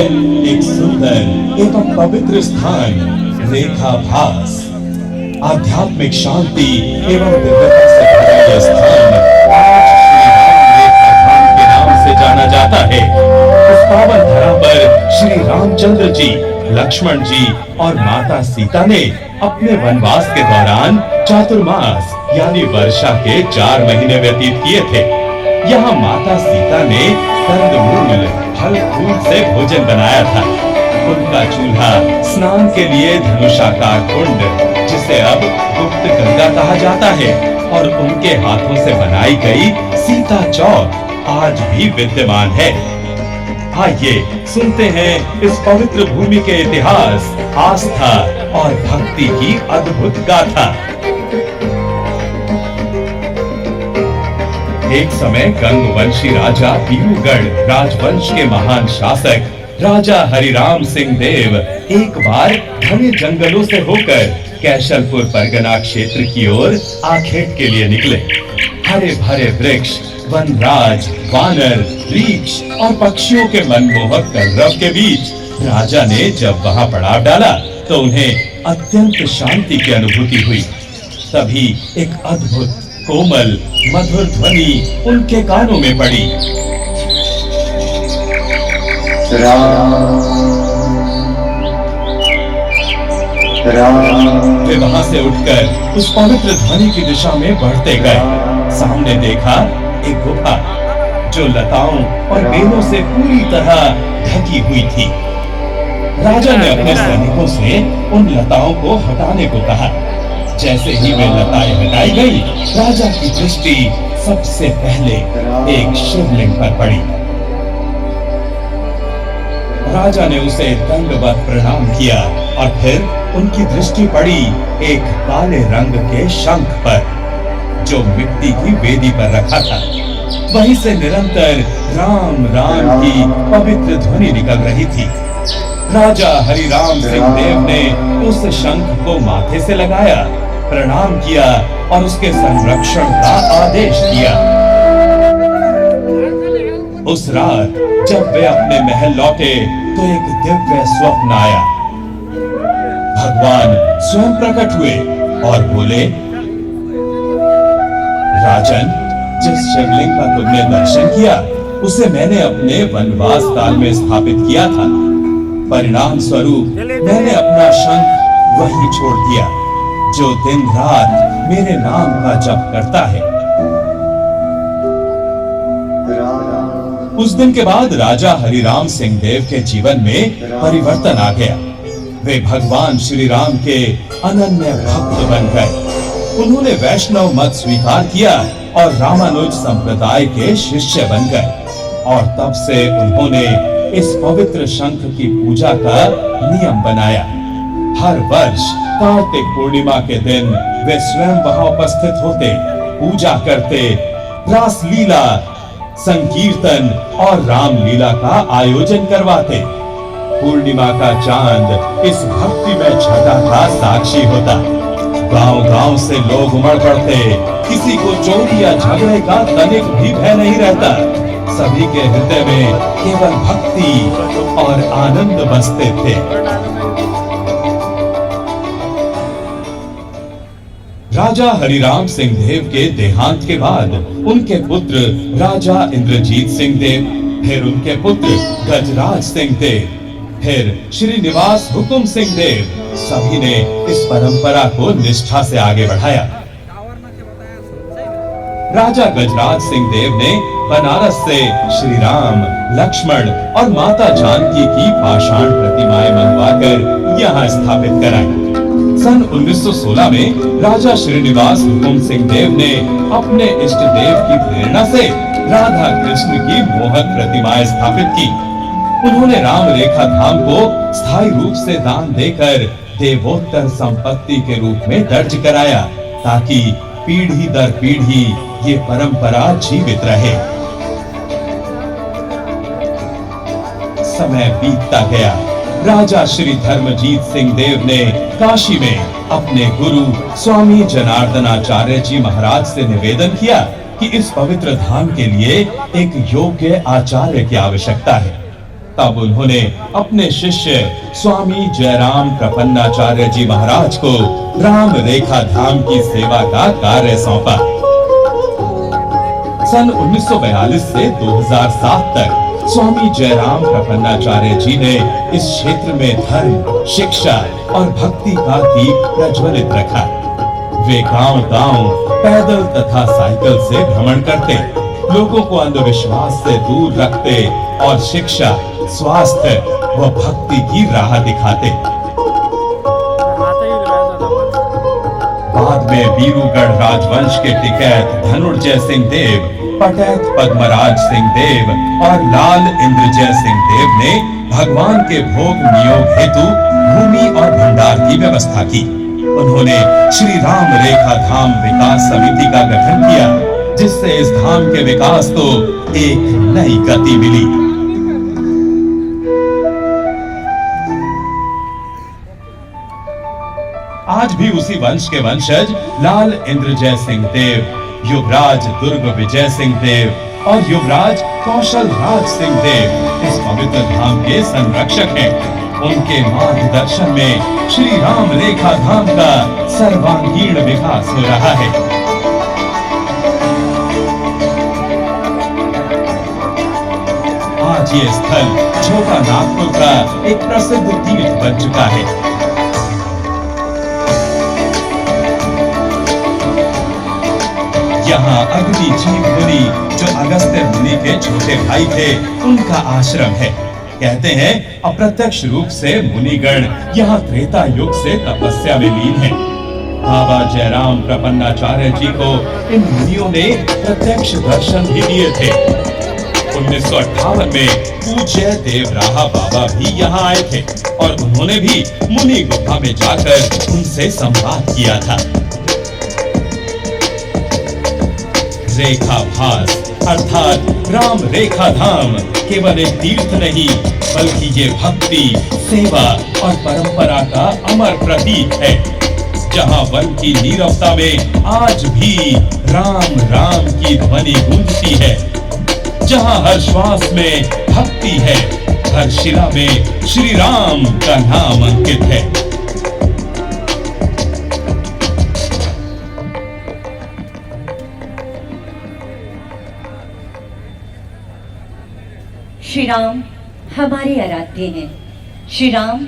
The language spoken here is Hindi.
एक सुंदर एवं पवित्र स्थान रेखाभास। आध्यात्मिक शांति एवं दिव्यता से भरा यह स्थान आज श्री राम रेखा धाम के नाम से जाना जाता है। इस पावन धरा पर श्री रामचंद्र जी, लक्ष्मण जी और माता सीता ने अपने वनवास के दौरान चातुर्मास यानी वर्षा के 4 महीने व्यतीत किए थे। यहाँ माता सीता ने कंदमूल फल फूल से भोजन बनाया था। उनका चूल्हा स्नान के लिए धनुषाकार कुंड, जिसे अब गुप्त गंगा कहा जाता है, और उनके हाथों से बनाई गई सीता चौक आज भी विद्यमान है। आइए सुनते हैं इस पवित्र भूमि के इतिहास, आस्था और भक्ति की अद्भुत गाथा। एक समय गंगवंशी राजा पीयूगढ़ राजवंश के महान शासक राजा हरिराम सिंह देव एक बार घने जंगलों से होकर कैशलपुर परगना क्षेत्र की ओर आखेट के लिए निकले। हरे भरे वृक्ष, वनराज, वानर, वृक्ष और पक्षियों के मनमोहक कलरव के बीच राजा ने जब वहां पड़ाव डाला तो उन्हें अत्यंत शांति की अनुभूति हुई। तभी एक अद्भुत कोमल मधुर ध्वनि उनके कानों में पड़ी। वे वहां से उठकर उस पवित्र ध्वनि की दिशा में बढ़ते गए। सामने देखा एक गुफा जो लताओं और बेलों से पूरी तरह ढकी हुई थी। राजा ने अपने सैनिकों से उन लताओं को हटाने को कहा। जैसे ही वे लताएं हटाई गई, राजा की दृष्टि सबसे पहले एक शिवलिंग पर पड़ी। राजा ने उसे दंडवत प्रणाम किया और फिर उनकी दृष्टि पड़ी एक काले रंग के शंख पर, जो मिट्टी की वेदी पर रखा था। वहीं से निरंतर राम राम की पवित्र ध्वनि निकल रही थी। राजा हरिराम सिंह देव ने उस शंख को माथे से लगाया, प्रणाम किया और उसके संरक्षण का आदेश दिया। उस रात जब वे अपने महल लौटे तो एक दिव्य स्वप्न आया। भगवान स्वयं प्रकट हुए और बोले, राजन, जिस शिवलिंग का तुमने दर्शन किया उसे मैंने अपने वनवास काल में स्थापित किया था। परिणाम स्वरूप मैंने अपना शंख वहीं छोड़ दिया, जो दिन रात मेरे नाम का जप करता है। उस दिन के बाद राजा हरिराम सिंह देव के जीवन में परिवर्तन आ गया। वे भगवान श्री राम के अनन्य भक्त बन गए। उन्होंने वैष्णव मत स्वीकार किया और रामानुज संप्रदाय के शिष्य बन गए। और तब से उन्होंने इस पवित्र शंख की पूजा का नियम बनाया। हर वर्ष कार्तिक पूर्णिमा के दिन वे स्वयं वहां उपस्थित होते, पूजा करते, रासलीला, संकीर्तन और रामलीला का आयोजन करवाते। पूर्णिमा का चांद इस भक्तिमय छटा का साक्षी होता। गांव-गांव से लोग उमड़ पड़ते। किसी को चोरी या झगड़े का तनिक भी भय नहीं रहता। सभी के हृदय में केवल भक्ति और आनंद बसते थे। राजा हरिराम सिंह देव के देहांत के बाद उनके पुत्र राजा इंद्रजीत सिंह देव, फिर उनके पुत्र गजराज सिंह देव, फिर श्रीनिवास हुकुम सिंह देव, सभी ने इस परंपरा को निष्ठा से आगे बढ़ाया। राजा गजराज सिंह देव ने बनारस से श्री राम, लक्ष्मण और माता जानकी की पाषाण प्रतिमाएं मंगवाकर यहाँ स्थापित कराई। सन 1916 में राजा श्रीनिवास हुकुम सिंह देव ने अपने इष्ट देव की प्रेरणा से राधा कृष्ण की मोहक प्रतिमाएं स्थापित की। उन्होंने राम रेखा धाम को स्थायी रूप से दान देकर देवोत्तर संपत्ति के रूप में दर्ज कराया, ताकि पीढ़ी दर पीढ़ी ये परंपरा जीवित रहे। समय बीतता गया। राजा श्री धर्मजीत सिंह देव ने काशी में अपने गुरु स्वामी जनार्दनाचार्य जी महाराज से निवेदन किया कि इस पवित्र धाम के लिए एक योग्य आचार्य की आवश्यकता है। तब उन्होंने अपने शिष्य स्वामी जयराम प्रपन्नाचार्य जी महाराज को राम रेखा धाम की सेवा का कार्य सौंपा। सन 1942 से 2007 तक स्वामी जयराम प्रपन्नाचार्य जी ने इस क्षेत्र में धर्म, शिक्षा और भक्ति का दीप प्रज्वलित रखा। वे गांव-गांव पैदल तथा साइकिल से भ्रमण करते, लोगों को अंधविश्वास से दूर रखते और शिक्षा, स्वास्थ्य व भक्ति की राह दिखाते। बाद में बीरूगढ़ राजवंश के टिकैत धनुर्जय सिंह देव, पटैत पद्मराज सिंह देव और लाल इंद्रजय सिंह देव ने भगवान के भोग नियोग हेतु भूमि और भंडार की व्यवस्था की। उन्होंने श्री राम रेखा धाम विकास समिति का गठन किया, जिससे इस धाम के विकास को एक नई गति मिली। आज भी उसी वंश के वंशज लाल इंद्रजय सिंह देव, युवराज दुर्ग विजय सिंह देव और युवराज कौशल राज सिंह देव इस पवित्र धाम के संरक्षक हैं। उनके मार्गदर्शन में श्री राम रेखा धाम का सर्वांगीण विकास हो रहा है। आज ये स्थल छोटा नागपुर का एक प्रसिद्ध तीर्थ बन चुका है। यहाँ अग्नि जीव मुनि, जो अगस्त्य मुनि के छोटे भाई थे, उनका आश्रम है। कहते हैं अप्रत्यक्ष रूप से मुनिगण यहाँ त्रेता युग से तपस्या में लीन हैं। बाबा जयराम प्रपन्नाचार्य जी को इन मुनियों ने प्रत्यक्ष दर्शन भी दिए थे। 1958 में पूज्य देवराहा बाबा भी यहाँ आए थे और उन्होंने भी मुनि गुफा में जाकर उनसे संवाद किया था। रेखा भास अर्थात राम रेखा धाम केवल एक तीर्थ नहीं, बल्कि ये भक्ति, सेवा और परंपरा का अमर प्रतीक है, जहां वन की नीरवता में आज भी राम राम की ध्वनि गूंजती है, जहां हर श्वास में भक्ति है, हर शिला में श्री राम का नाम अंकित है। श्री राम हमारे आराध्य हैं। श्री राम